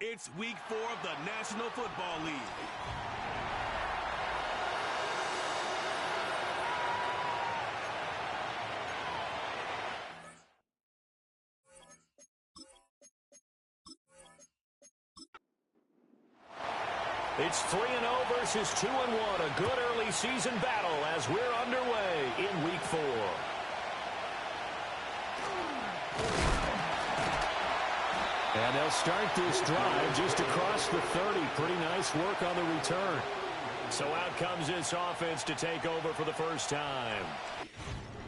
It's week 4 of the National Football League. It's 3-0 versus 2-1. A good early season battle as we're underway in week 4. And they'll start this drive just across the 30. Pretty nice work on the return. So out comes this offense to take over for the first time.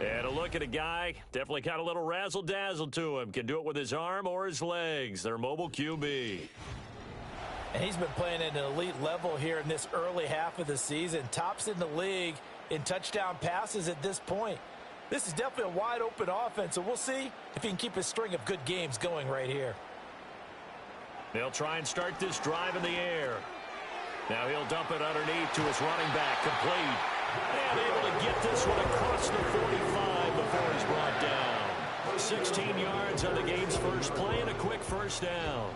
And a look at a guy, definitely got a little razzle-dazzle to him. Can do it with his arm or his legs. Their mobile QB. And he's been playing at an elite level here in this early half of the season. Tops in the league in touchdown passes at this point. This is definitely a wide-open offense, so we'll see if he can keep a string of good games going right here. They'll try and start this drive in the air. Now he'll dump it underneath to his running back, complete. And able to get this one across the 45 before he's brought down. 16 yards on the game's first play and a quick first down.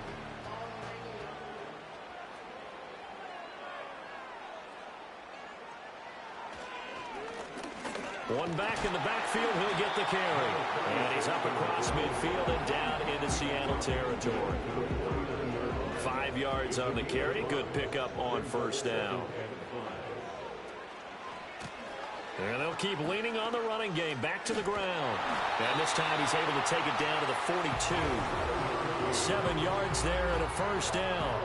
One back in the backfield, he'll get the carry. And he's up across midfield and down into Seattle territory. 5 yards on the carry. Good pickup on first down. And they'll keep leaning on the running game. Back to the ground. And this time he's able to take it down to the 42. 7 yards there and a first down.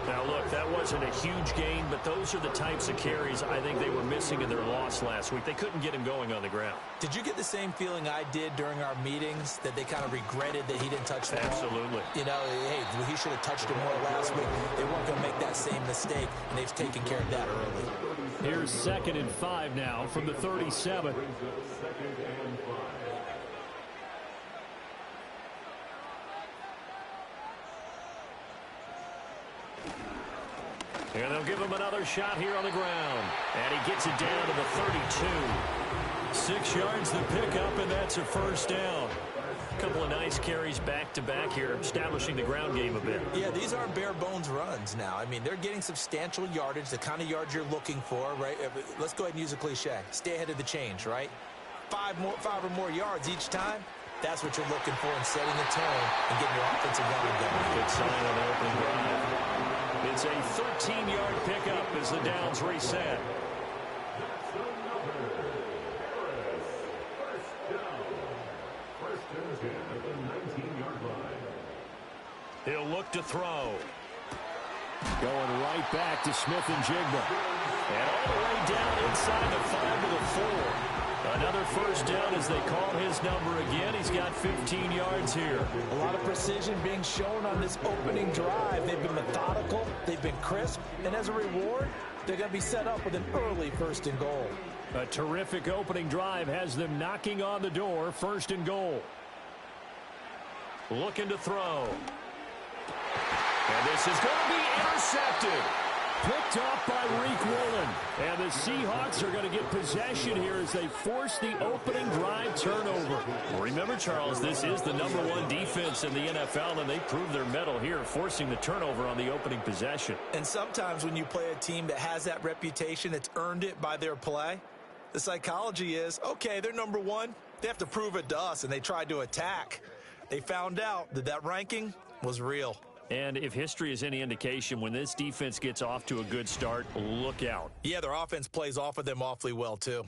Now, look, that wasn't a huge gain, but those are the types of carries I think they were missing in their loss last week. They couldn't get him going on the ground. Did you get the same feeling I did during our meetings, that they kind of regretted that he didn't touch the ball? Absolutely. You know, hey, he should have touched it more last week. They weren't going to make that same mistake, and they've taken care of that early. Here's 2nd and 5 now from the 37. And they'll give him another shot here on the ground. And he gets it down to the 32. 6 yards the pickup, and that's a first down. A couple of nice carries back-to-back here, establishing the ground game a bit. Yeah, these aren't bare-bones runs now. I mean, they're getting substantial yardage, the kind of yards you're looking for, right? Let's go ahead and use a cliche. Stay ahead of the change, right? 5 or more yards each time. That's what you're looking for in setting the tone and getting your offensive line going. Good sign on the opening drive. It's a 13-yard pickup as the downs reset. He'll look to throw. Going right back to Smith and Jigba. And all the way down inside the 5 to the 4. Another first down as they call his number again. He's got 15 yards here. A lot of precision being shown on this opening drive. They've been methodical. They've been crisp. And as a reward, they're going to be set up with an early 1st and goal. A terrific opening drive has them knocking on the door. 1st and goal. Looking to throw. And this is going to be intercepted. Picked off by Reek Woolen. And the Seahawks are going to get possession here as they force the opening drive turnover. Remember, Charles, this is the #1 defense in the NFL, and they proved their mettle here, forcing the turnover on the opening possession. And sometimes when you play a team that has that reputation, that's earned it by their play, the psychology is, okay, they're #1. They have to prove it to us, and they tried to attack. They found out that that ranking was real. And if history is any indication, when this defense gets off to a good start, look out. Yeah, their offense plays off of them awfully well, too.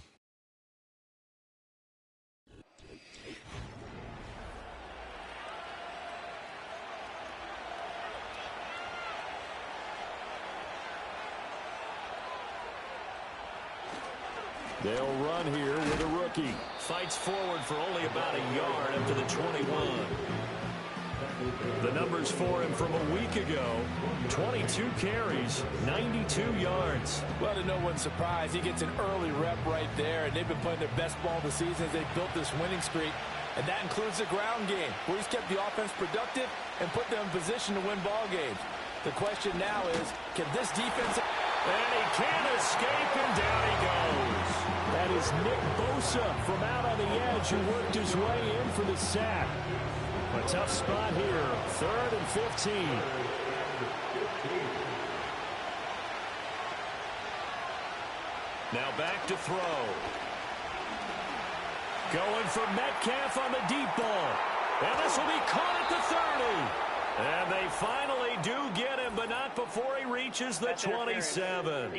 They'll run here with a rookie. Fights forward for only about a yard up to the 21. The numbers for him from a week ago, 22 carries, 92 yards. Well, to no one's surprise, he gets an early rep right there, and they've been playing their best ball of the season as they built this winning streak. And that includes the ground game, where he's kept the offense productive and put them in position to win ball games. The question now is, can this defense... And he can't escape, and down he goes. That is Nick Bosa from out on the edge who worked his way in for the sack. A tough spot here, 3rd and 15. Now back to throw. Going for Metcalf on the deep ball. And this will be caught at the 30. And they finally do get him, but not before he reaches the 27.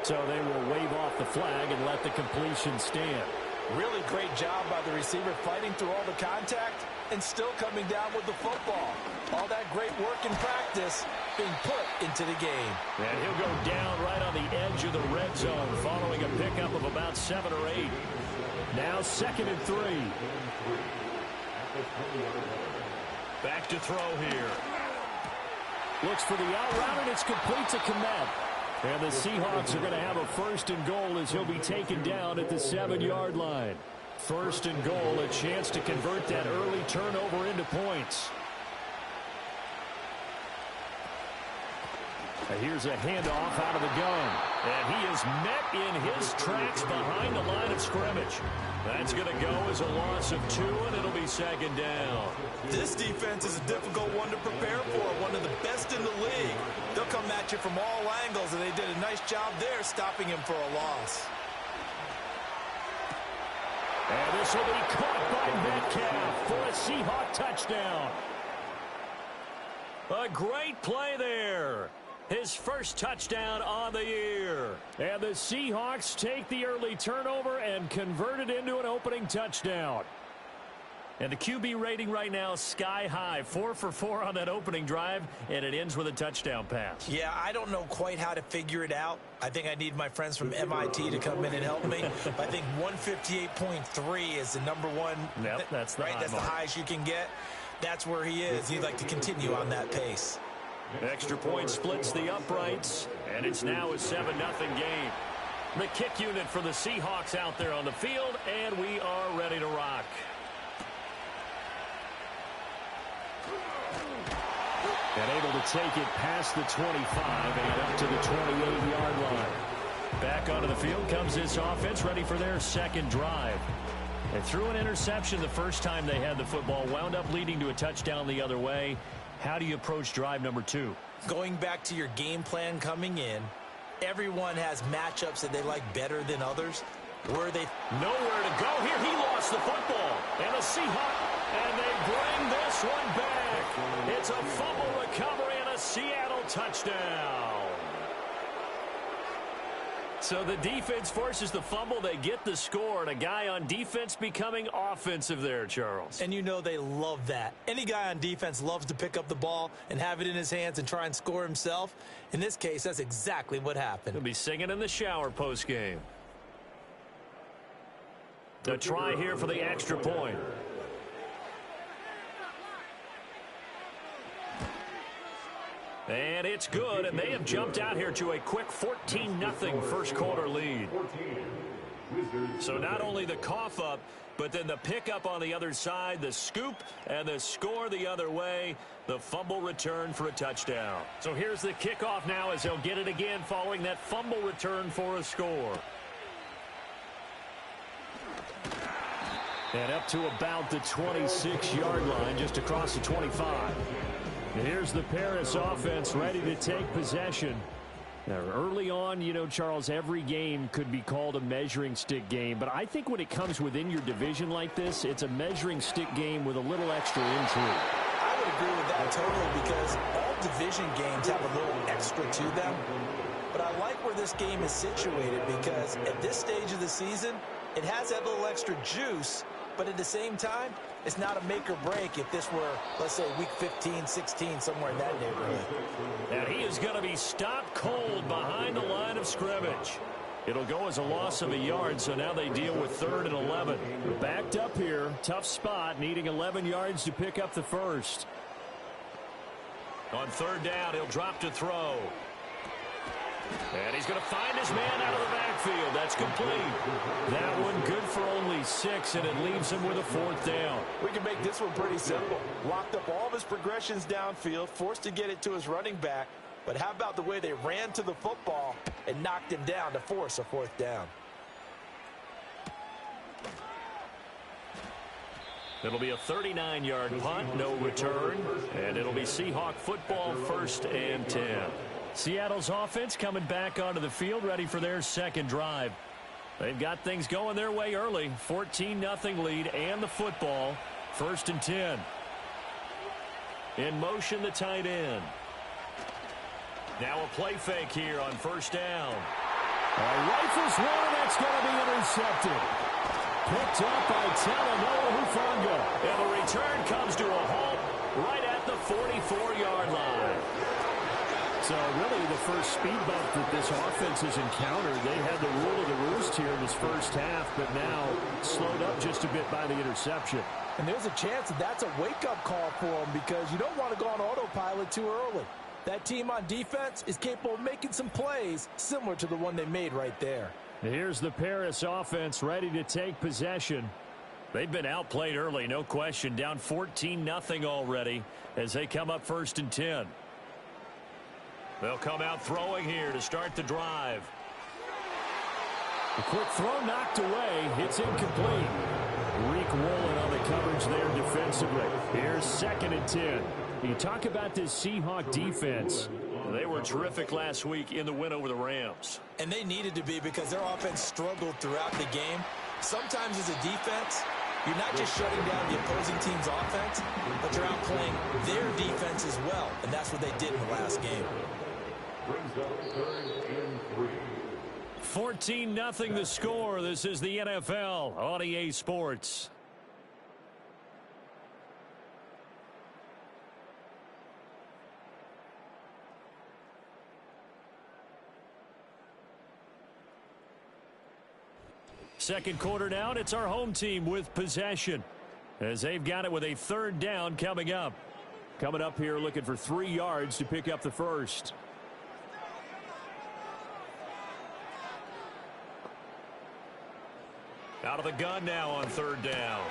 So they will wave off the flag and let the completion stand. Really great job by the receiver fighting through all the contact and still coming down with the football. All that great work in practice being put into the game. And he'll go down right on the edge of the red zone following a pickup of about 7 or 8. Now 2nd and 3. Back to throw here. Looks for the out route, and it's complete to Kmet. And the Seahawks are going to have a 1st and goal as he'll be taken down at the 7-yard line. 1st and goal, a chance to convert that early turnover into points. And here's a handoff out of the gun. And he is met in his tracks behind the line of scrimmage. That's going to go as a loss of 2, and it'll be 2nd down. This defense is a difficult one to prepare for, one of the best in the league. They'll come at you from all angles, and they did a nice job there stopping him for a loss. And this will be caught by Metcalf for a Seahawk touchdown. A great play there. His first touchdown on the year. And the Seahawks take the early turnover and convert it into an opening touchdown. And the QB rating right now sky high. 4 for 4 on that opening drive, and it ends with a touchdown pass. Yeah, I don't know quite how to figure it out. I think I need my friends from MIT to come in and help me. I think 158.3 is the number one. Yep, that's the right. That's the highest you can get. That's where he is. He'd like to continue on that pace. Extra point splits the uprights, and it's now a 7-0 game. The kick unit for the Seahawks out there on the field, and we are ready to rock. And able to take it past the 25 and up to the 28-yard line. Back onto the field comes this offense, ready for their 2nd drive. They threw an interception the first time they had the football, wound up leading to a touchdown the other way. How do you approach drive number 2? Going back to your game plan coming in, everyone has matchups that they like better than others. Where they nowhere to go here. He lost the football. And a Seahawk, and they bring this one back. It's a fumble recovery and a Seattle touchdown. So the defense forces the fumble. They get the score, and a guy on defense becoming offensive there, Charles. And you know they love that. Any guy on defense loves to pick up the ball and have it in his hands and try and score himself. In this case, that's exactly what happened. He'll be singing in the shower post-game. A try here for the extra point. And it's good, and they have jumped out here to a quick 14-0 first-quarter lead. So not only the cough up, but then the pickup on the other side, the scoop, and the score the other way, the fumble return for a touchdown. So here's the kickoff now as they'll get it again following that fumble return for a score. And up to about the 26-yard line, just across the 25. And here's the Paris offense ready to take possession. Now, early on, you know, Charles, every game could be called a measuring stick game. But I think when it comes within your division like this, it's a measuring stick game with a little extra intrigue. I would agree with that totally because all division games have a little extra to them. But I like where this game is situated because at this stage of the season, it has that little extra juice. But at the same time, it's not a make or break if this were, let's say, week 15, 16, somewhere in that neighborhood. And he is going to be stopped cold behind the line of scrimmage. It'll go as a loss of a yard, so now they deal with 3rd and 11. Backed up here, tough spot, needing 11 yards to pick up the first. On 3rd down, he'll drop to throw. And he's going to find his man out of the backfield. That's complete. That one good for only 6, and it leaves him with a 4th down. We can make this one pretty simple. Locked up all of his progressions downfield, forced to get it to his running back. But how about the way they ran to the football and knocked him down to force a 4th down? It'll be a 39-yard punt, no return, and it'll be Seahawk football, 1st and 10. Seattle's offense coming back onto the field, ready for their second drive. They've got things going their way early. 14-0 lead and the football, 1st and 10. In motion, the tight end. Now a play fake here on 1st down. Rifles one, and that's going to be intercepted. Picked up by Talanoa Hufanga. And the return comes to a halt right at the 44-yard line. So really the first speed bump that this offense has encountered. They had the rule of the roost here in this first half, but now slowed up just a bit by the interception. And there's a chance that that's a wake-up call for them because you don't want to go on autopilot too early. That team on defense is capable of making some plays similar to the one they made right there. Here's the Paris offense ready to take possession. They've been outplayed early, no question. Down 14-0 already as they come up 1st and 10. They'll come out throwing here to start the drive. The quick throw knocked away. It's incomplete. Reek Woolen on the coverage there defensively. Here's 2nd and 10. You talk about this Seahawk defense. They were terrific last week in the win over the Rams. And they needed to be because their offense struggled throughout the game. Sometimes as a defense, you're not just shutting down the opposing team's offense, but you're outplaying their defense as well. And that's what they did in the last game. 14-0 the score. This is the NFL on EA Sports. Second quarter now, and it's our home team with possession as they've got it with a 3rd down coming up. Coming up here looking for 3 yards to pick up the first. Out of the gun now on 3rd down.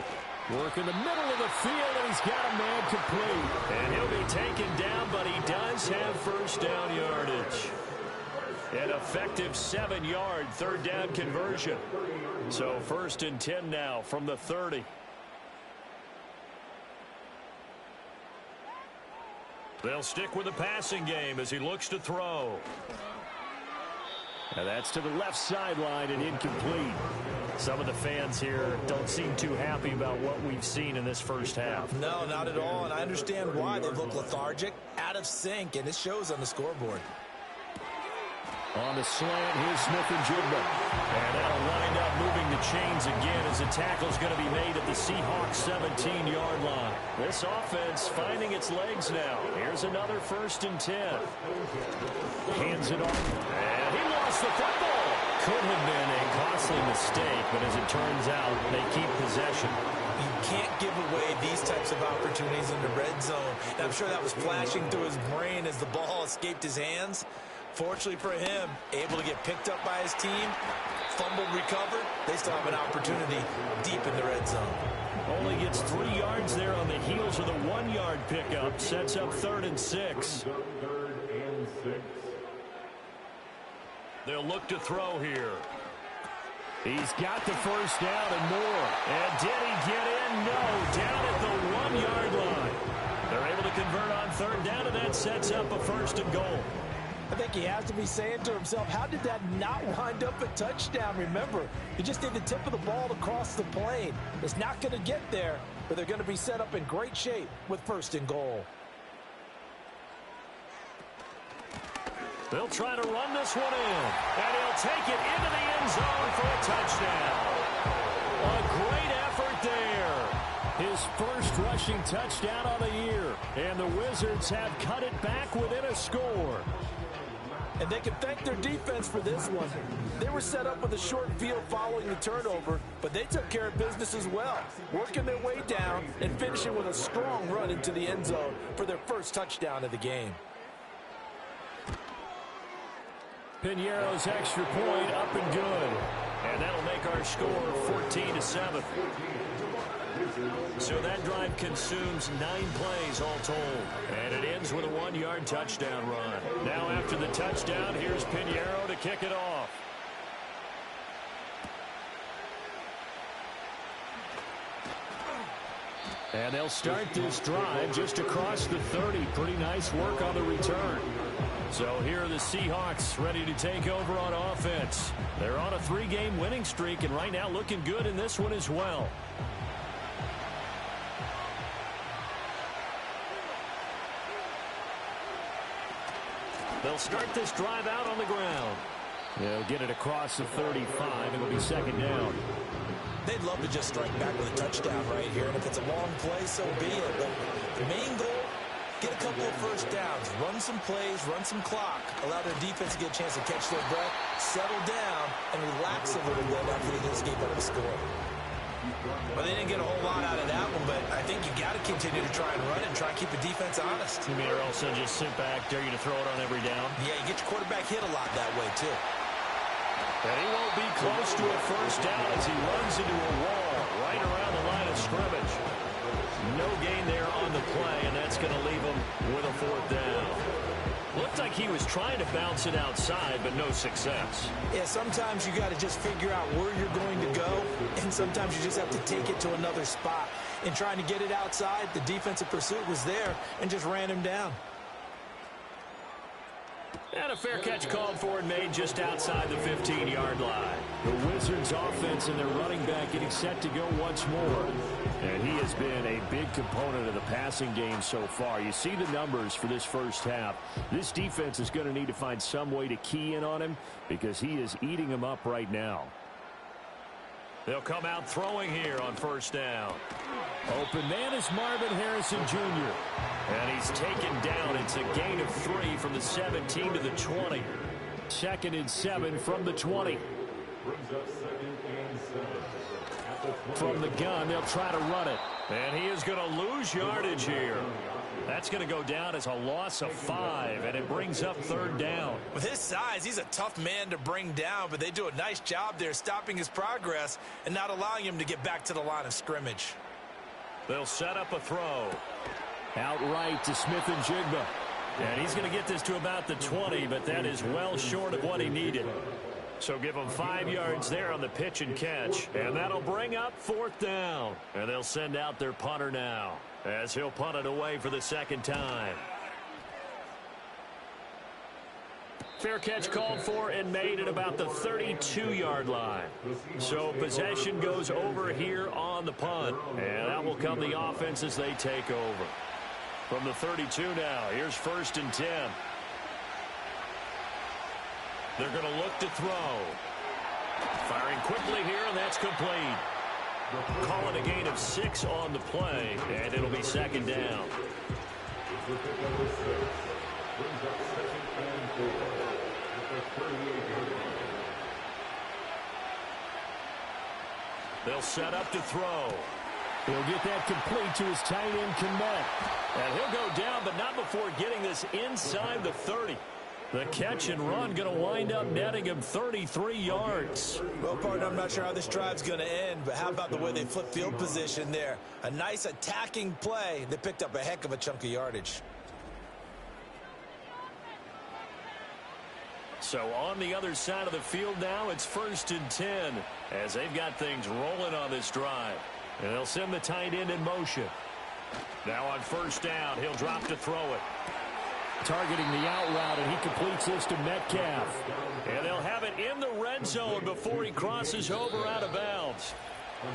Work in the middle of the field, and he's got a man complete. And he'll be taken down, but he does have 1st down yardage. An effective 7-yard 3rd down conversion. So 1st and 10 now from the 30. They'll stick with the passing game as he looks to throw. Now that's to the left sideline and incomplete. Some of the fans here don't seem too happy about what we've seen in this first half. No, not at all, and I understand why. They look lethargic, out of sync, and it shows on the scoreboard. On the slant, here's Smith and Jigba. And that'll wind up moving the chains again as the tackle's going to be made at the Seahawks 17-yard line. This offense finding its legs now. Here's another 1st and 10. Hands it off. And he lost the football. Could have been a costly mistake, but as it turns out, they keep possession. You can't give away these types of opportunities in the red zone. And I'm sure that was flashing through his brain as the ball escaped his hands. Fortunately for him, able to get picked up by his team, fumbled, recovered. They still have an opportunity deep in the red zone. Only gets 3 yards there on the heels of the 1-yard pickup. Sets up 3rd and 6. They'll look to throw here. He's got the 1st down and more. And did he get in? No. Down at the 1-yard line. They're able to convert on 3rd down, and that sets up a 1st and goal. I think he has to be saying to himself, how did that not wind up a touchdown? Remember, he just need the tip of the ball to cross the plane. It's not going to get there, but they're going to be set up in great shape with 1st and goal. They'll try to run this one in, and he'll take it into the end zone for a touchdown. A great effort there. His first rushing touchdown of the year, and the Wizards have cut it back within a score. And they can thank their defense for this one. They were set up with a short field following the turnover, but they took care of business as well, working their way down and finishing with a strong run into the end zone for their first touchdown of the game. Piñeiro's extra point up and good. And that'll make our score 14-7. So that drive consumes 9 plays all told. And it ends with a 1-yard touchdown run. Now after the touchdown, here's Piñeiro to kick it off. And they'll start this drive just across the 30. Pretty nice work on the return. So here are the Seahawks ready to take over on offense. They're on a 3-game winning streak, and right now looking good in this one as well. They'll start this drive out on the ground. They'll get it across the 35. It'll be second down. They'd love to just strike back with a touchdown right here. And if it's a long play, so be it. But the main goal, get a couple of first downs, run some plays, run some clock, allow their defense to get a chance to catch their breath, settle down, and relax a little bit after they just gave up a score. Well, they didn't get a whole lot out of that one, but I think you got to continue to try and run and try and keep the defense honest. You mean, or also just sit back, dare you to throw it on every down? Yeah, you get your quarterback hit a lot that way, too. And he won't be close to a first down as he runs into a wall right around the line of scrimmage. No gain there on the play, and that's going to leave him with a fourth down. Looked like he was trying to bounce it outside, but no success. Yeah, sometimes you got to just figure out where you're going to go, and sometimes you just have to take it to another spot. In trying to get it outside, the defensive pursuit was there and just ran him down. And a fair catch called for and made just outside the 15-yard line. The Wizards offense and their running back getting set to go once more. And he has been a big component of the passing game so far. You see the numbers for this first half. This defense is going to need to find some way to key in on him because he is eating them up right now. They'll come out throwing here on first down. Open man is Marvin Harrison Jr. And he's taken down. It's a gain of 3 from the 17 to the 20. 2nd and 7 from the 20. From the gun, they'll try to run it. And he is going to lose yardage here. That's going to go down as a loss of 5, and it brings up 3rd down. With his size, he's a tough man to bring down, but they do a nice job there stopping his progress and not allowing him to get back to the line of scrimmage. They'll set up a throw. Outright to Smith and Jigba. And he's going to get this to about the 20, but that is well short of what he needed. So give him 5 yards there on the pitch and catch. And that'll bring up 4th down. And they'll send out their punter now as he'll punt it away for the 2nd time. Fair catch called for and made at about the 32-yard line. So possession goes over here on the punt. And that will come the offense as they take over. From the 32 now, here's 1st and 10. They're going to look to throw. Firing quickly here, and that's complete. Call it a gain of 6 on the play, and it'll be 2nd down. They'll set up to throw. He'll get that complete to his tight end, Kmet. And he'll go down, but not before getting this inside the 30. The catch and run going to wind up netting him 33 yards. Well, partner, I'm not sure how this drive's going to end, but how about the way they flip field position there? A nice attacking play. They picked up a heck of a chunk of yardage. So on the other side of the field now, it's 1st and 10 as they've got things rolling on this drive. And they'll send the tight end in motion. Now on 1st down, he'll drop to throw it. Targeting the out route, and he completes this to Metcalf. And they'll have it in the red zone before he crosses over out of bounds.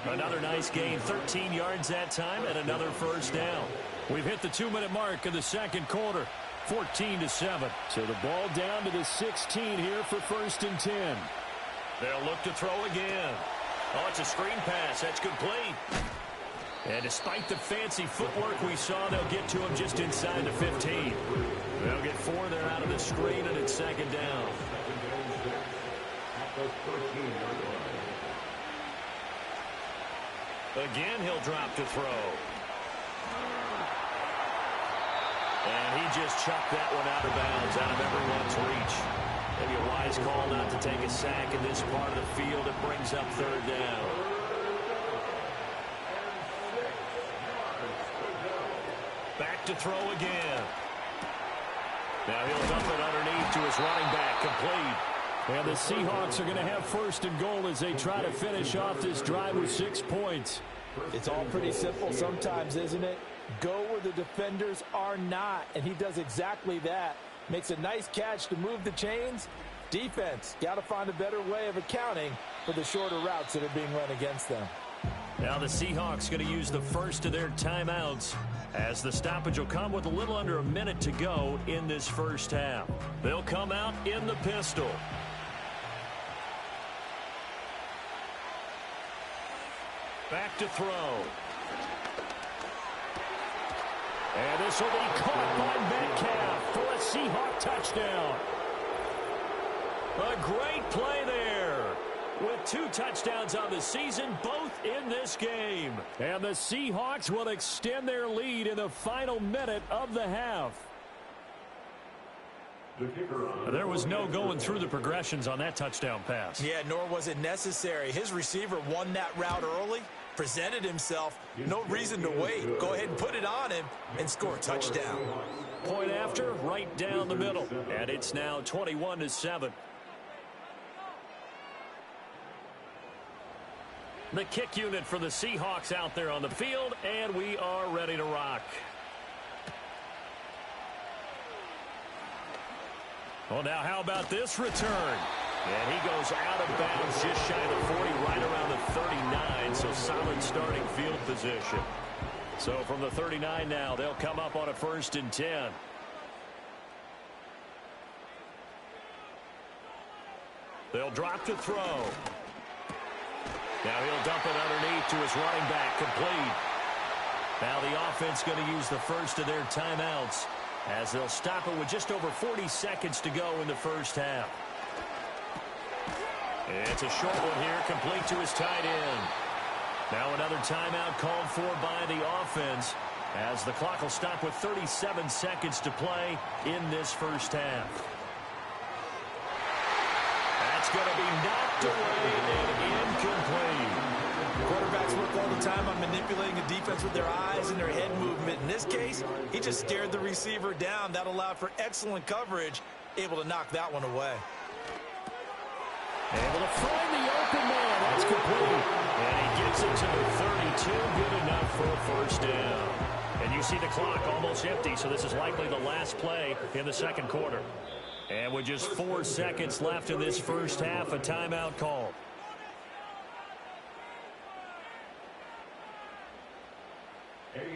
Another nice gain, 13 yards that time, and another 1st down. We've hit the 2-minute mark of the 2nd quarter, 14-7. So the ball down to the 16 here for 1st and 10. They'll look to throw again. Oh, it's a screen pass. That's complete. And despite the fancy footwork we saw, they'll get to him just inside the 15. They'll get 4 there out of the screen, and it's 2nd down. Again, he'll drop to throw. And he just chucked that one out of bounds, out of everyone's reach. Maybe a wise call not to take a sack in this part of the field. It brings up 3rd down. Back to throw again. Now he'll dump it underneath to his running back, complete. And the Seahawks are going to have 1st and goal as they try to finish off this drive with 6 points. It's all pretty simple sometimes, isn't it? Go where the defenders are not, and he does exactly that. Makes a nice catch to move the chains. Defense, got to find a better way of accounting for the shorter routes that are being run against them. Now the Seahawks going to use the first of their timeouts, as the stoppage will come with a little under a minute to go in this first half. They'll come out in the pistol. Back to throw. And this will be caught by Metcalf for a Seahawk touchdown. A great play there, with 2 touchdowns on the season, both in this game. And the Seahawks will extend their lead in the final minute of the half. There was no going through the progressions on that touchdown pass. Yeah, nor was it necessary. His receiver won that route early, presented himself. No reason to wait. Go ahead and put it on him and score a touchdown. Point after, right down the middle. And it's now 21-7. The kick unit for the Seahawks out there on the field, and we are ready to rock. Well, now how about this return? And he goes out of bounds just shy of the 40, right around the 39, so solid starting field position. So from the 39 now, they'll come up on a 1st and 10. They'll drop to throw. Now he'll dump it underneath to his running back, complete. Now the offense going to use the first of their timeouts, as they'll stop it with just over 40 seconds to go in the first half. It's a short one here, complete to his tight end. Now another timeout called for by the offense, as the clock will stop with 37 seconds to play in this first half. That's going to be knocked away and incomplete. Quarterbacks work all the time on manipulating a defense with their eyes and their head movement. In this case, he just stared the receiver down. That allowed for excellent coverage, able to knock that one away. Able to find the open man. That's complete. And he gets it to the 32. Good enough for a first down. And you see the clock almost empty, so this is likely the last play in the second quarter. And with just 4 seconds left in this first half, a timeout call.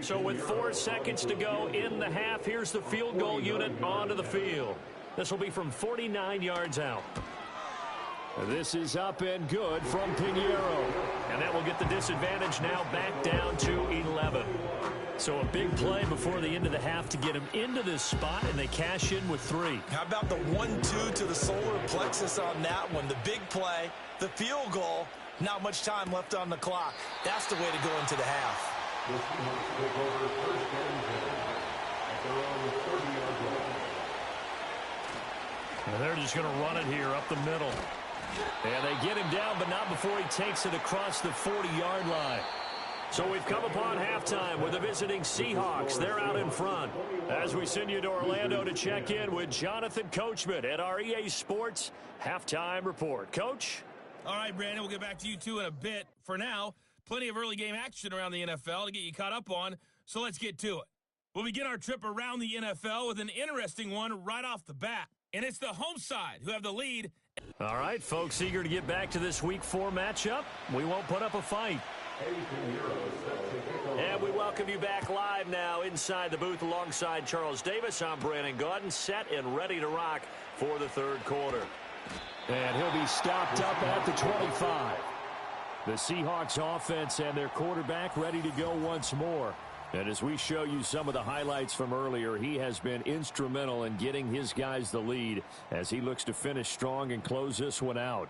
So with 4 seconds to go in the half, here's the field goal unit onto the field. This will be from 49 yards out. This is up and good from Pinheiro. And that will get the disadvantage now back down to 11. So a big play before the end of the half to get him into this spot, and they cash in with 3. How about the 1-2 to the solar plexus on that one? The big play, the field goal, not much time left on the clock. That's the way to go into the half. And they're just going to run it here up the middle. And they get him down, but not before he takes it across the 40-yard line. So we've come upon halftime with the visiting Seahawks. They're out in front. As we send you to Orlando to check in with Jonathan Coachman at our EA Sports Halftime Report. Coach? All right, Brandon, we'll get back to you two in a bit. For now, plenty of early game action around the NFL to get you caught up on, so let's get to it. We'll begin our trip around the NFL with an interesting one right off the bat. And it's the home side who have the lead. All right, folks, eager to get back to this Week 4 matchup. We won't put up a fight. And we welcome you back live now inside the booth alongside Charles Davis. I'm Brandon Gaudin, set and ready to rock for the third quarter. And he'll be stopped up at the 25. The Seahawks offense and their quarterback ready to go once more. And as we show you some of the highlights from earlier, he has been instrumental in getting his guys the lead as he looks to finish strong and close this one out.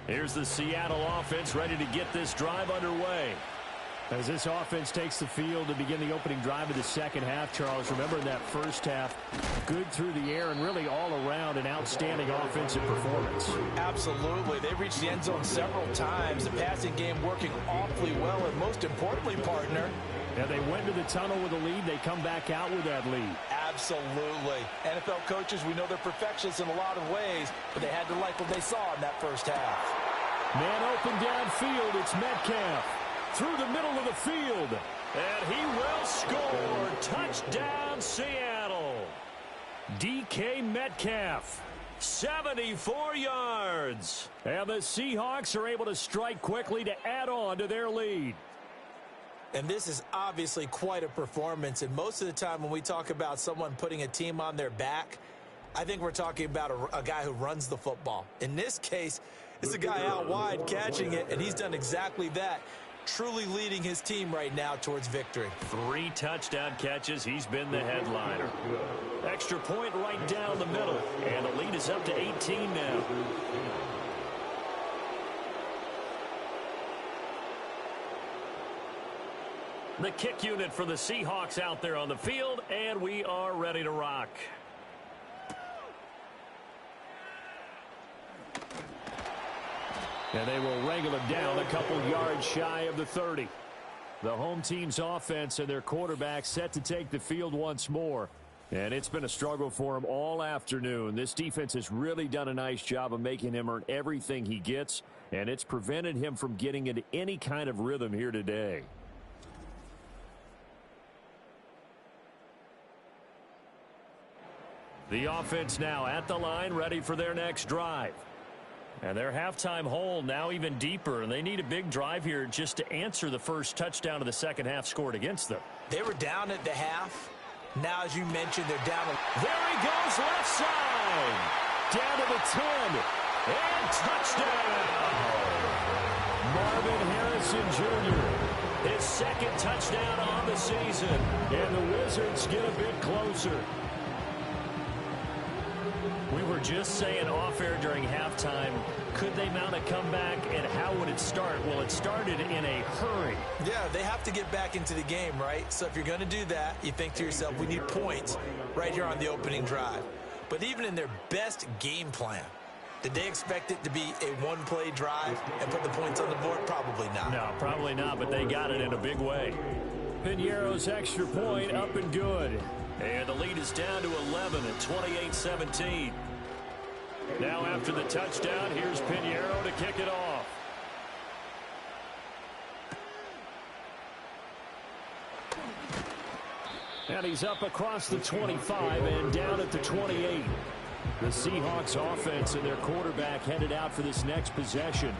Here's the Seattle offense ready to get this drive underway. As this offense takes the field to begin the opening drive of the second half, Charles, remember in that first half, good through the air and really all around an outstanding offensive performance. Absolutely. They reached the end zone several times. The passing game working awfully well, and most importantly, partner, And they went to the tunnel with a lead. They come back out with that lead. Absolutely. NFL coaches, we know they're perfectionists in a lot of ways, but they had to like what they saw in that first half. Man open downfield. It's Metcalf. Through the middle of the field. And he will score. Touchdown, Seattle. DK Metcalf. 74 yards. And the Seahawks are able to strike quickly to add on to their lead. And this is obviously quite a performance. And most of the time when we talk about someone putting a team on their back, I think we're talking about a guy who runs the football. In this case, it's a guy out wide catching it, and he's done exactly that, truly leading his team right now towards victory. 3 touchdown catches. He's been the headliner. Extra point right down the middle, and the lead is up to 18 now. The kick unit for the Seahawks out there on the field, and we are ready to rock. And they will wrangle it down a couple yards shy of the 30. The home team's offense and their quarterback set to take the field once more. And it's been a struggle for him all afternoon. This defense has really done a nice job of making him earn everything he gets, and it's prevented him from getting into any kind of rhythm here today. The offense now at the line, ready for their next drive. And their halftime hole now even deeper, and they need a big drive here just to answer the first touchdown of the second half scored against them. They were down at the half. Now, as you mentioned, they're down. There he goes, left side. Down to the 10. And touchdown. Marvin Harrison Jr. His second touchdown on the season. And the Wizards get a bit closer. We were just saying off-air during halftime, could they mount a comeback, and how would it start? Well, it started in a hurry. Yeah, they have to get back into the game, right? So if you're going to do that, you think to yourself, we need points right here on the opening drive. But even in their best game plan, did they expect it to be a one-play drive and put the points on the board? Probably not. No, probably not, but they got it in a big way. Piñeiro's extra point up and good. And the lead is down to 11 at 28-17. Now after the touchdown, here's Piñeiro to kick it off. And he's up across the 25 and down at the 28. The Seahawks offense and their quarterback headed out for this next possession.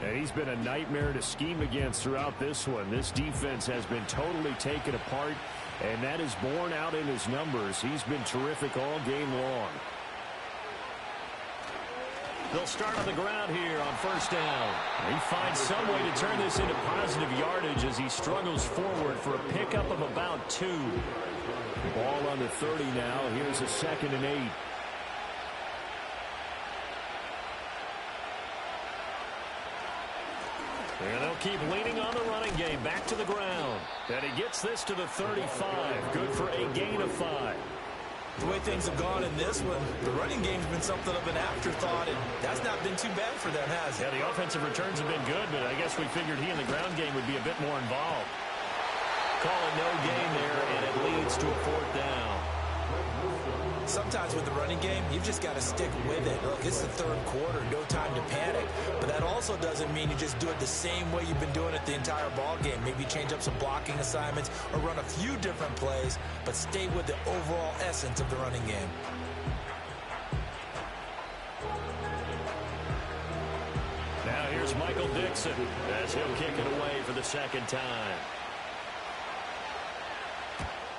And he's been a nightmare to scheme against throughout this one. This defense has been totally taken apart, and that is borne out in his numbers. He's been terrific all game long. They'll start on the ground here on first down. He finds some way to turn this into positive yardage as he struggles forward for a pickup of about 2. Ball on the 30 now. Here's a 2nd and 8. And they'll keep leaning on the running game. Back to the ground. And he gets this to the 35. Good for a gain of 5. The way things have gone in this one, the running game's been something of an afterthought, and that's not been too bad for them, has it? Yeah, the offensive returns have been good, but I guess we figured he in the ground game would be a bit more involved. Call it no gain there, and it leads to a 4th down. Sometimes with the running game, you've just got to stick with it. Look, it's the 3rd quarter, no time to panic. But that also doesn't mean you just do it the same way you've been doing it the entire ball game. Maybe change up some blocking assignments or run a few different plays, but stay with the overall essence of the running game. Now here's Michael Dixon as he'll kick it away for the 2nd time.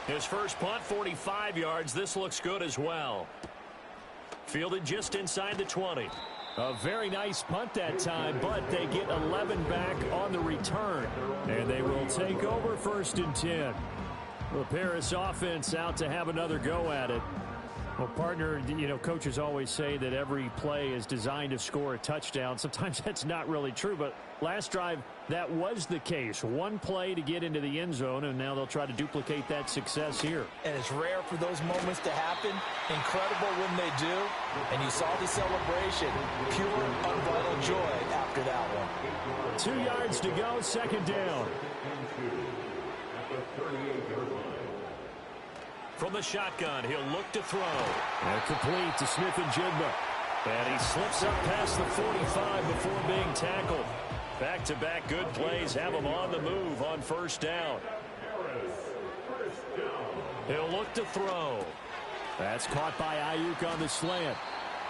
His first punt, 45 yards. This looks good as well. Fielded just inside the 20. A very nice punt that time, but they get 11 back on the return. And they will take over 1st and 10. The Paris offense out to have another go at it. Well, partner, you know, coaches always say that every play is designed to score a touchdown. Sometimes that's not really true, but last drive, that was the case. One play to get into the end zone, and now they'll try to duplicate that success here. And it's rare for those moments to happen. Incredible when they do. And you saw the celebration. Pure, unbridled joy after that one. 2 yards to go, 2nd down. From the shotgun, he'll look to throw. And complete to Smith-Njigba. And he slips up past the 45 before being tackled. Back-to-back good plays have him on the move on first down. He'll look to throw. That's caught by Ayuk on the slant.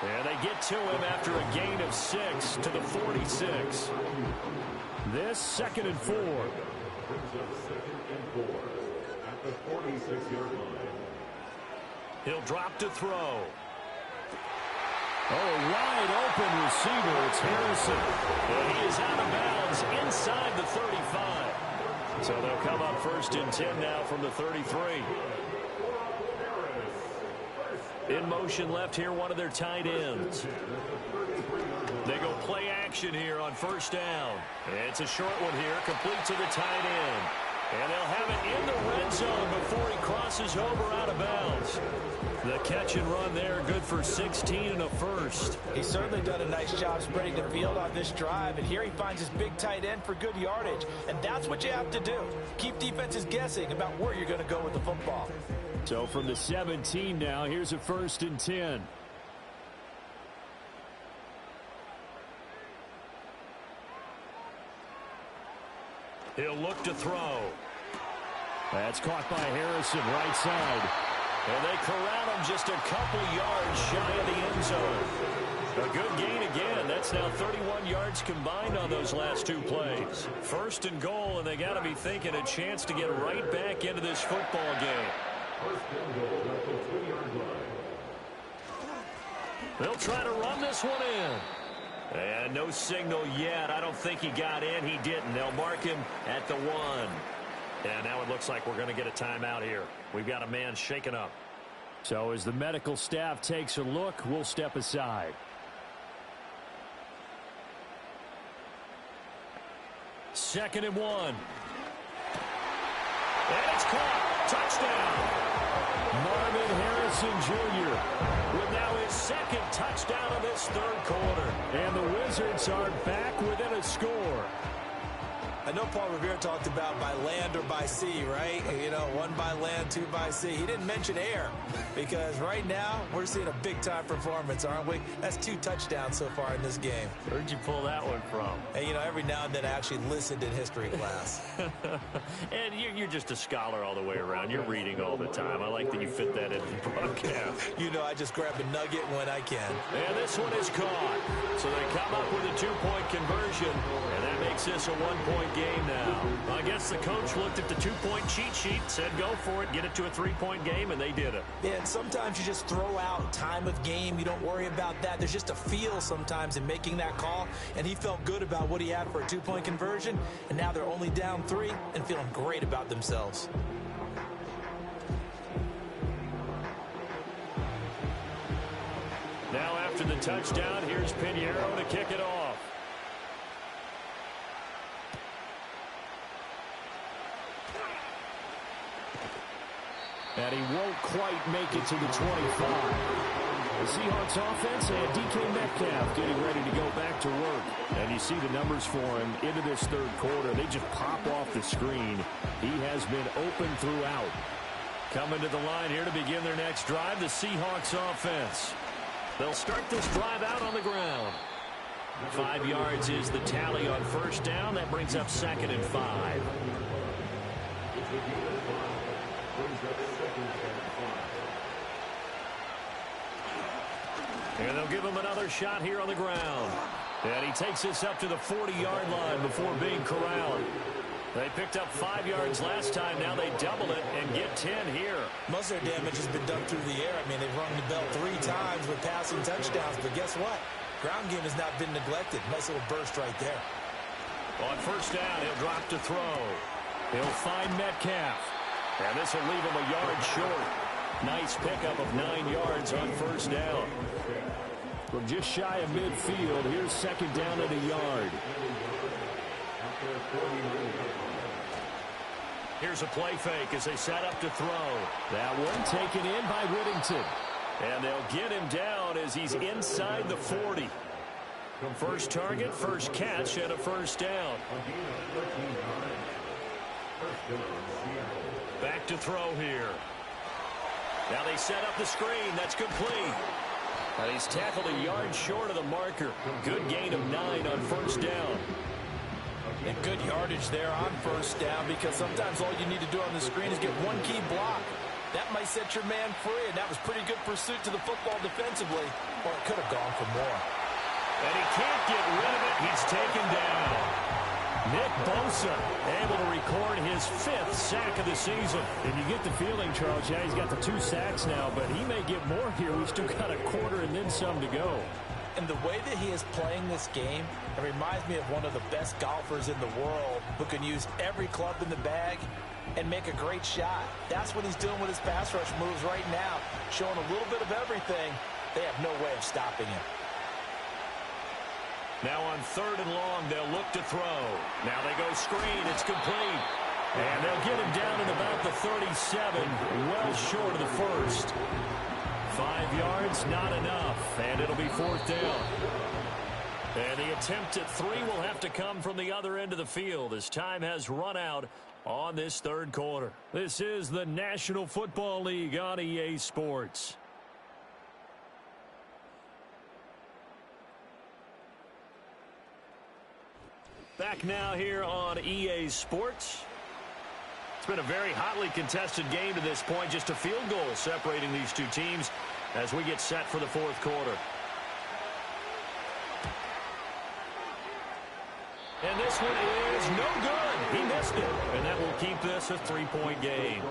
And they get to him after a gain of 6 to the 46. This 2nd and 4. He'll drop to throw. Oh, wide open receiver. It's Harrison. And he is out of bounds inside the 35. So they'll come up 1st and 10 now from the 33. In motion left here, one of their tight ends. They go play action here on 1st down. It's a short one here, complete to the tight end. And they'll have it in the red zone before he crosses over out of bounds. The catch and run there, good for 16 and a first. He's certainly done a nice job spreading the field on this drive, and here he finds his big tight end for good yardage. And that's what you have to do. Keep defenses guessing about where you're going to go with the football. So from the 17 now, here's a 1st and 10. He'll look to throw. That's caught by Harrison, right side. And they corral him just a couple yards shy of the end zone. A good gain again. That's now 31 yards combined on those last 2 plays. 1st and goal, and they got to be thinking a chance to get right back into this football game. They'll try to run this one in. And no signal yet. I don't think he got in. He didn't. They'll mark him at the 1. And now it looks like we're going to get a timeout here. We've got a man shaken up. So as the medical staff takes a look, we'll step aside. Second and 1. And it's caught. Touchdown. Marvin Harrison Jr. with now his 2nd touchdown of this 3rd quarter. And the Wizards are back within a score. I know Paul Revere talked about by land or by sea, right? You know, 1 by land, 2 by sea. He didn't mention air because right now we're seeing a big-time performance, aren't we? That's 2 touchdowns so far in this game. Where'd you pull that one from? Hey, you know, every now and then I actually listened in history class. And you're just a scholar all the way around. You're reading all the time. I like that you fit that into the broadcast. You know, I just grab a nugget when I can. And this one is caught. So they come up with a 2-point conversion, and that makes this a 1-point game now. I guess the coach looked at the 2-point cheat sheet, said go for it, get it to a 3-point game, and they did it. Yeah, and sometimes you just throw out time of game. You don't worry about that. There's just a feel sometimes in making that call, and he felt good about what he had for a 2-point conversion, and now they're only down 3 and feeling great about themselves. Now after the touchdown, here's Pinheiro to kick it off. And he won't quite make it to the 25. The Seahawks offense and DK Metcalf getting ready to go back to work. And you see the numbers for him into this 3rd quarter. They just pop off the screen. He has been open throughout. Coming to the line here to begin their next drive, the Seahawks offense. They'll start this drive out on the ground. 5 yards is the tally on 1st down. That brings up 2nd and 5. And they'll give him another shot here on the ground. And he takes this up to the 40-yard line before being corralled. They picked up 5 yards last time. Now they double it and get 10 here. Most of their damage has been done through the air. I mean, they've rung the bell 3 times with passing touchdowns. But guess what? Ground game has not been neglected. Nice little burst right there. On 1st down, he'll drop to throw. He'll find Metcalf. And this will leave him a yard short. Nice pickup of 9 yards on 1st down. From just shy of midfield, here's 2nd down and a yard. Here's a play fake as they set up to throw. That one taken in by Whittington. And they'll get him down as he's inside the 40. First target, first catch, and a 1st down. Back to throw here. Now they set up the screen. That's complete. And he's tackled a yard short of the marker. Good gain of 9 on first down. And good yardage there on first down, because sometimes all you need to do on the screen is get one key block. That might set your man free, and that was pretty good pursuit to the football defensively. Or it could have gone for more. And he can't get rid of it. He's taken down. Nick Bosa able to record his 5th sack of the season. And you get the feeling, Charles, yeah, he's got the 2 sacks now, but he may get more here. We've still got a quarter and then some to go. And the way that he is playing this game, it reminds me of one of the best golfers in the world who can use every club in the bag and make a great shot. That's what he's doing with his pass rush moves right now, showing a little bit of everything. They have no way of stopping him. Now on 3rd and long, they'll look to throw. Now they go screen. It's complete. And they'll get him down at about the 37, well short of the first. 5 yards, not enough, and it'll be 4th down. And the attempt at 3 will have to come from the other end of the field as time has run out on this 3rd quarter. This is the National Football League on EA Sports. Back now here on EA Sports. It's been a very hotly contested game to this point. Just a field goal separating these two teams as we get set for the 4th quarter. And this one is no good. He missed it. And that will keep this a 3-point game.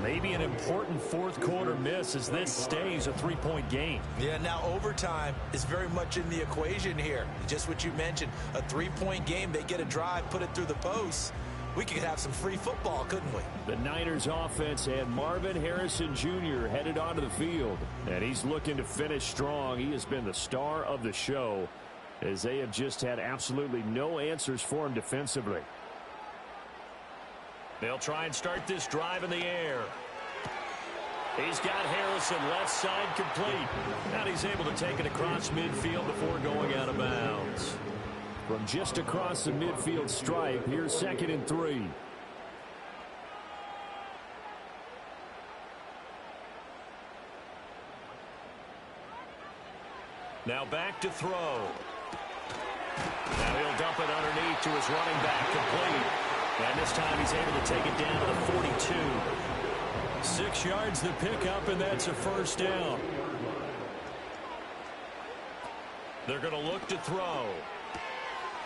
Maybe an important 4th quarter miss as this stays a 3-point game. Yeah, now overtime is very much in the equation here. Just what you mentioned, a 3-point game. They get a drive, put it through the posts. We could have some free football, couldn't we? The Niners offense and Marvin Harrison Jr. headed onto the field. And he's looking to finish strong. He has been the star of the show as they have just had absolutely no answers for him defensively. They'll try and start this drive in the air. He's got Harrison left side complete. Now he's able to take it across midfield before going out of bounds. From just across the midfield stripe, here's 2nd and 3. Now back to throw. Now he'll dump it underneath to his running back complete. And this time he's able to take it down to the 42. 6 yards the pickup, and that's a 1st down. They're going to look to throw.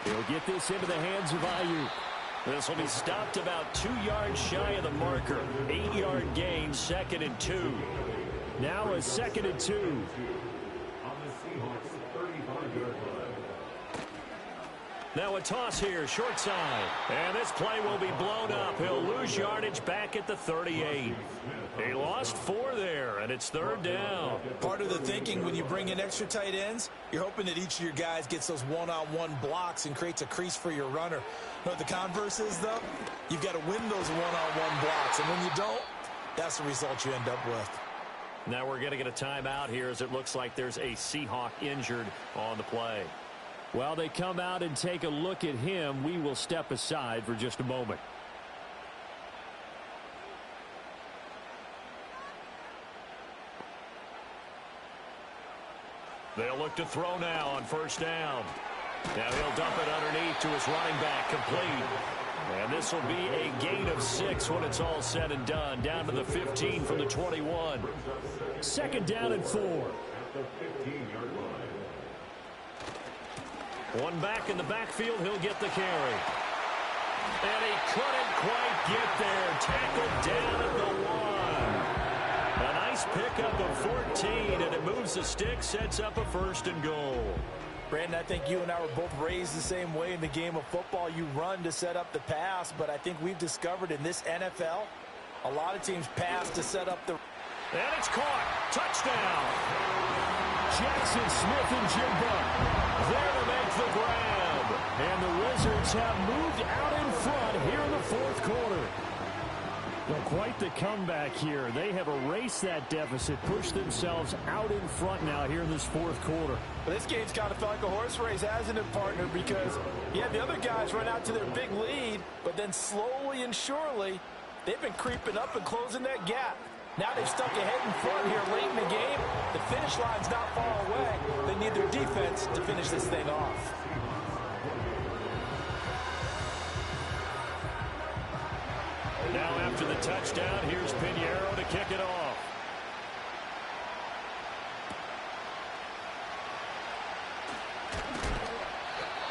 He'll get this into the hands of Ayuk. This will be stopped about 2 yards shy of the marker. 8-yard gain, 2nd and 2. Now a 2nd and 2. Now a toss here, short side. And this play will be blown up. He'll lose yardage back at the 38. He lost 4 there, and it's 3rd down. Part of the thinking when you bring in extra tight ends, you're hoping that each of your guys gets those one-on-one blocks and creates a crease for your runner. You know what the converse is, though? You've got to win those one-on-one blocks, and when you don't, that's the result you end up with. Now we're going to get a timeout here as it looks like there's a Seahawk injured on the play. While they come out and take a look at him, we will step aside for just a moment. They'll look to throw now on 1st down. Now he'll dump it underneath to his running back complete. And this will be a gain of 6 when it's all said and done. Down to the 15 from the 21. 2nd down and 4. One back in the backfield, he'll get the carry. And he couldn't quite get there. Tackled down at the 1. A nice pickup of 14, and it moves the stick, sets up a 1st and goal. Brandon, I think you and I were both raised the same way in the game of football. You run to set up the pass, but I think we've discovered in this NFL, a lot of teams pass to set up the... And it's caught. Touchdown. Jackson Smith and Jimbo There to make the grab. And the Wizards have moved out in front here in the 4th quarter. Well, quite the comeback here. They have erased that deficit, pushed themselves out in front now here in this fourth quarter. But this game's kind of felt like a horse race, hasn't it, partner? Because, yeah, the other guys run out to their big lead, but then slowly and surely, they've been creeping up and closing that gap. Now they've stuck ahead in front here late in the game. The finish line's not far away. They need their defense to finish this thing off. Now after the touchdown, here's Pinheiro to kick it off.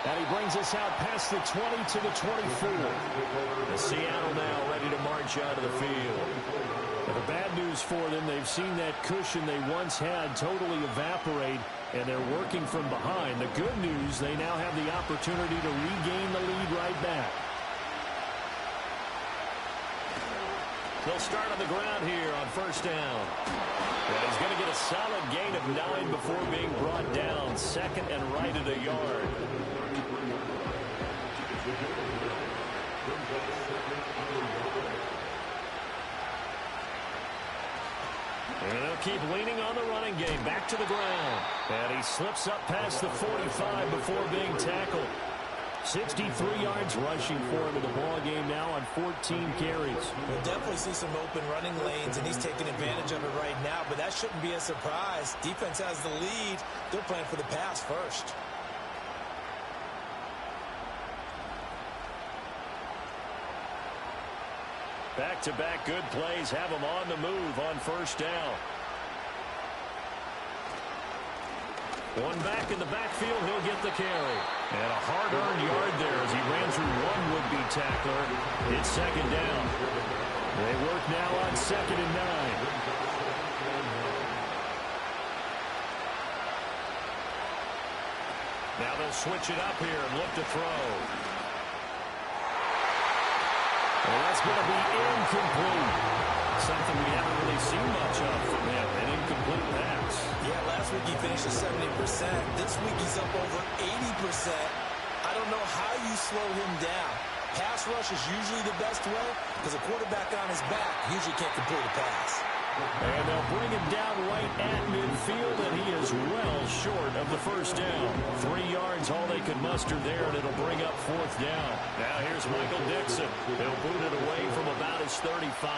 And he brings us out past the 20 to the 24. The Seattle now ready to march out of the field. And the bad news for them, they've seen that cushion they once had totally evaporate, and they're working from behind. The good news, they now have the opportunity to regain the lead right back. They'll start on the ground here on first down. And he's going to get a solid gain of 9 before being brought down. Second and right at a yard. And they'll keep leaning on the running game. Back to the ground. And he slips up past the 45 before being tackled. 63 yards rushing for him in the ball game now on 14 carries. We'll definitely see some open running lanes, and he's taking advantage of it right now, but that shouldn't be a surprise. Defense has the lead. They're playing for the pass first. Back-to-back good plays have him on the move on first down. One back in the backfield, he'll get the carry. And a hard-earned yard there as he ran through one would-be tackler. It's second down. They work now on 2nd and 9. Now they'll switch it up here and look to throw. Well, that's going to be incomplete. Something we haven't really seen much of from him, an incomplete pass. Yeah, last week he finished at 70%. This week he's up over 80%. I don't know how you slow him down. Pass rush is usually the best way because a quarterback on his back usually can't complete a pass. And they'll bring him down right at midfield, and he is well short of the first down. 3 yards, all they could muster there, and it'll bring up fourth down. Now here's Michael Dixon. He'll boot it away from about his 35.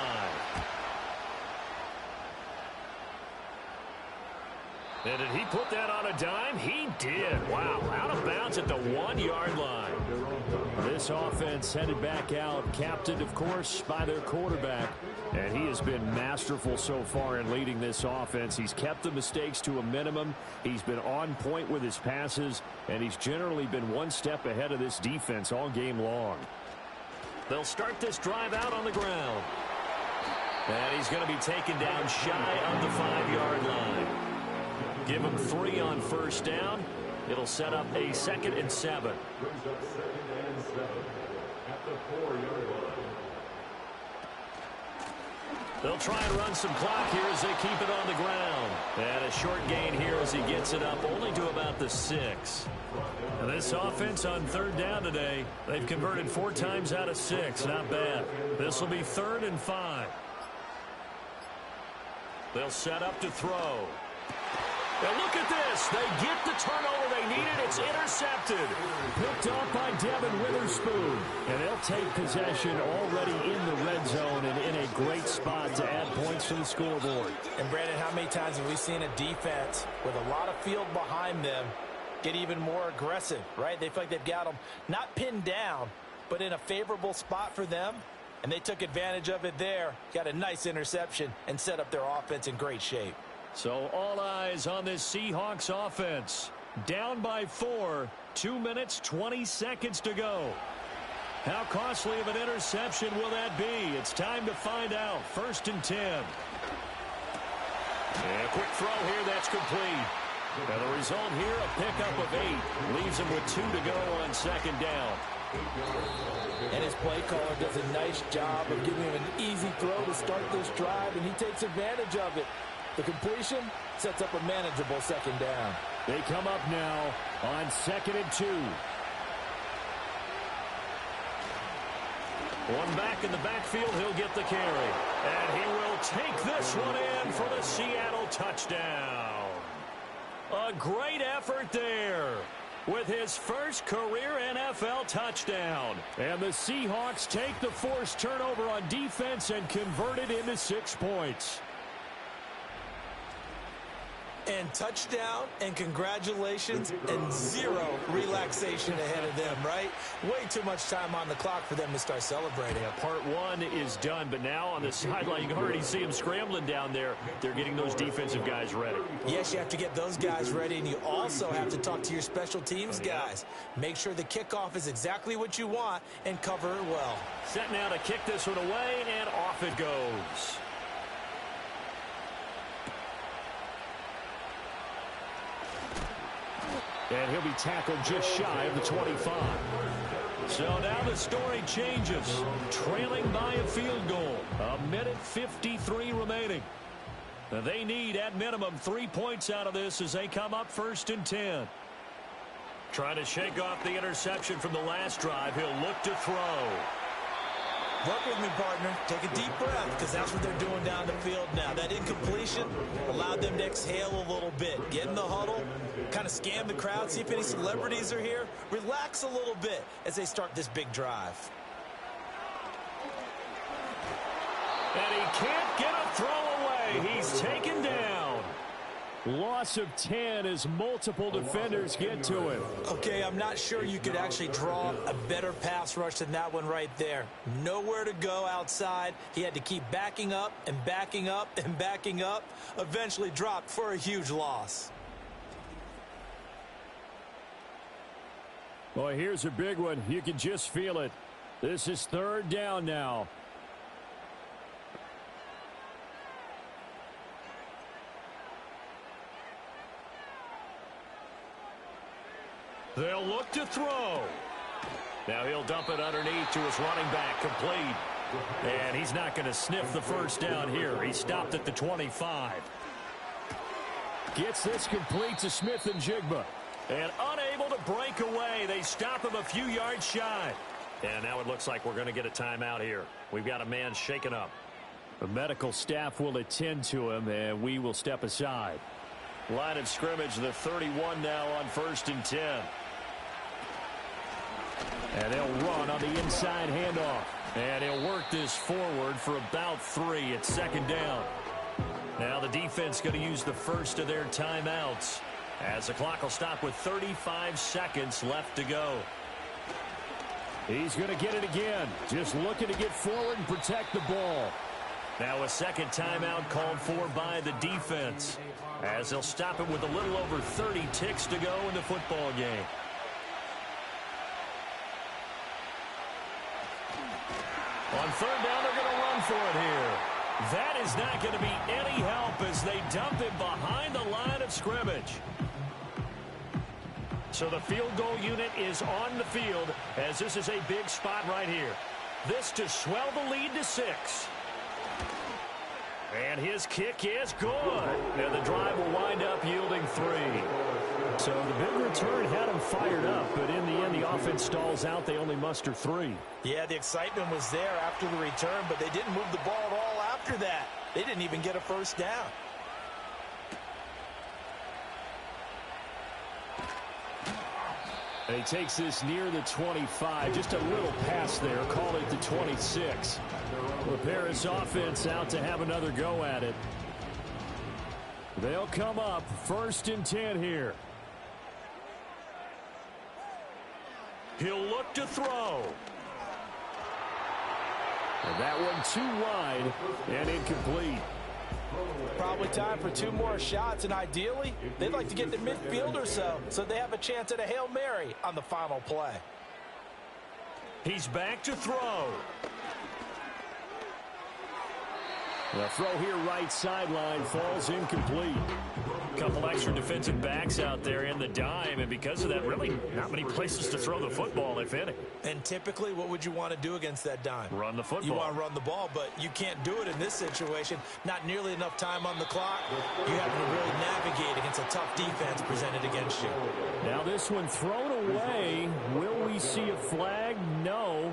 And did he put that on a dime? He did. Wow, out of bounds at the 1-yard line. This offense headed back out, captained, of course, by their quarterback. And he has been masterful so far in leading this offense. He's kept the mistakes to a minimum. He's been on point with his passes, and he's generally been one step ahead of this defense all game long. They'll start this drive out on the ground. And he's going to be taken down shy of the 5-yard line. Give him 3 on first down. It'll set up a 2nd and 7. They'll try and run some clock here as they keep it on the ground. And a short gain here as he gets it up only to about the 6. And this offense on 3rd down today, they've converted 4 times out of 6. Not bad. This will be 3rd and 5. They'll set up to throw. Now look at this. They get the turnover they needed. It's intercepted. Picked off by Devin Witherspoon. And they'll take possession already in the red zone and in a great spot to add points to the scoreboard. And, Brandon, how many times have we seen a defense with a lot of field behind them get even more aggressive, right? They feel like they've got them not pinned down, but in a favorable spot for them. And they took advantage of it there. Got a nice interception and set up their offense in great shape. So all eyes on this Seahawks offense. Down by 4, 2 minutes, 20 seconds to go. How costly of an interception will that be? It's time to find out. 1st and 10. And a quick throw here, that's complete. Now the result here, a pickup of 8. Leaves him with 2 to go on 2nd down. And his play caller does a nice job of giving him an easy throw to start this drive, and he takes advantage of it. The completion sets up a manageable 2nd down. They come up now on 2nd and 2. One back in the backfield, he'll get the carry. And he will take this one in for the Seattle touchdown. A great effort there with his first career NFL touchdown. And the Seahawks take the forced turnover on defense and convert it into 6 points. And touchdown, and congratulations, and zero relaxation ahead of them, right? Way too much time on the clock for them to start celebrating. Yeah, part one is done, but now on the sideline, you can already see them scrambling down there. They're getting those defensive guys ready. Yes, you have to get those guys ready, and you also have to talk to your special teams guys. Make sure the kickoff is exactly what you want and cover it well. Set now to kick this one away, and off it goes. And he'll be tackled just shy of the 25. So now the story changes. Trailing by a field goal. 1:53 remaining. They need, at minimum, 3 points out of this as they come up 1st and 10. Trying to shake off the interception from the last drive. He'll look to throw. Work with me, partner. Take a deep breath, because that's what they're doing down the field now. That incompletion allowed them to exhale a little bit. Get in the huddle, kind of scan the crowd, see if any celebrities are here. Relax a little bit as they start this big drive. And he can't get a throw away. He's taken down. Loss of 10 as multiple defenders get to him. Okay, I'm not sure you could actually draw a better pass rush than that one right there. Nowhere to go outside. He had to keep backing up and backing up and backing up. Eventually dropped for a huge loss. Boy, here's a big one. You can just feel it. This is 3rd down now. They'll look to throw. Now he'll dump it underneath to his running back, complete. And he's not going to sniff the first down here. He stopped at the 25. Gets this complete to Smith and Jigba. And unable to break away, they stop him a few yards shy. And now it looks like we're going to get a timeout here. We've got a man shaken up. The medical staff will attend to him, and we will step aside. Line of scrimmage, the 31 now on 1st and 10. And they'll run on the inside handoff. And he'll work this forward for about 3. It's 2nd down. Now the defense going to use the first of their timeouts, as the clock will stop with 35 seconds left to go. He's going to get it again. Just looking to get forward and protect the ball. Now a second timeout called for by the defense, as they'll stop him with a little over 30 ticks to go in the football game. On 3rd down, they're going to run for it here. That is not going to be any help as they dump him behind the line of scrimmage. So the field goal unit is on the field, as this is a big spot right here. This to swell the lead to 6. And his kick is good. And the drive will wind up yielding 3. So the big return had them fired up, but in the end, the offense stalls out. They only muster 3. Yeah, the excitement was there after the return, but they didn't move the ball at all after that. They didn't even get a first down. And he takes this near the 25. Just a little pass there. Call it the 26. The Paris offense out to have another go at it. They'll come up 1st and 10 here. He'll look to throw. And that one too wide and incomplete. Probably time for 2 more shots, and ideally, they'd like to get to midfield or so they have a chance at a Hail Mary on the final play. He's back to throw. The throw here right sideline falls incomplete. Couple extra defensive backs out there in the dime, and because of that, really not many places to throw the football, if any. And typically, what would you want to do against that dime? Run the football. You want to run the ball, but you can't do it in this situation. Not nearly enough time on the clock. You have to really navigate against a tough defense presented against you. Now this one thrown away. Will we see a flag? No.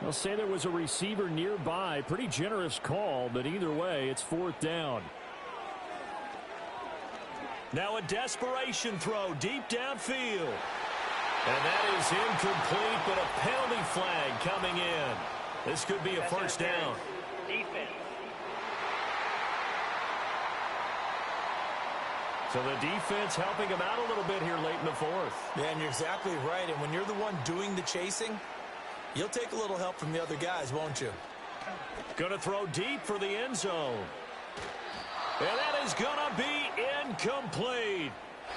They'll say there was a receiver nearby. Pretty generous call, but either way, it's 4th down. Now a desperation throw deep downfield. And that is incomplete, but a penalty flag coming in. This could be a first down. Defense. So the defense helping him out a little bit here late in the 4th. Yeah, and you're exactly right. And when you're the one doing the chasing, you'll take a little help from the other guys, won't you? Going to throw deep for the end zone. And that is going to be incomplete.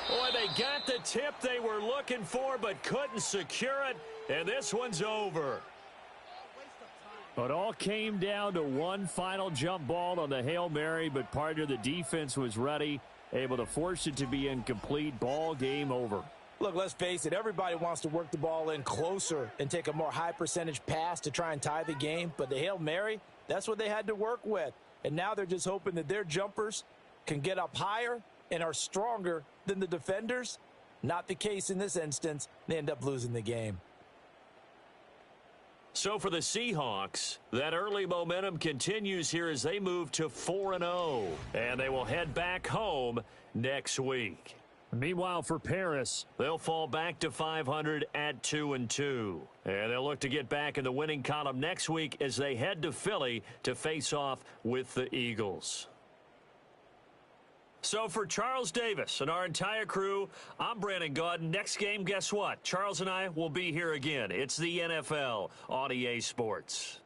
Boy, they got the tip they were looking for, but couldn't secure it. And this one's over. It all came down to one final jump ball on the Hail Mary, but part of the defense was ready, able to force it to be incomplete. Ball game over. Look, let's face it, everybody wants to work the ball in closer and take a more high percentage pass to try and tie the game. But the Hail Mary, that's what they had to work with. And now they're just hoping that their jumpers can get up higher and are stronger than the defenders. Not the case in this instance. They end up losing the game. So for the Seahawks, that early momentum continues here as they move to 4-0. And they will head back home next week. Meanwhile, for Paris, they'll fall back to 500 at 2-2. And they'll look to get back in the winning column next week as they head to Philly to face off with the Eagles. So for Charles Davis and our entire crew, I'm Brandon Gaudin. Next game, guess what? Charles and I will be here again. It's the NFL on EA Sports.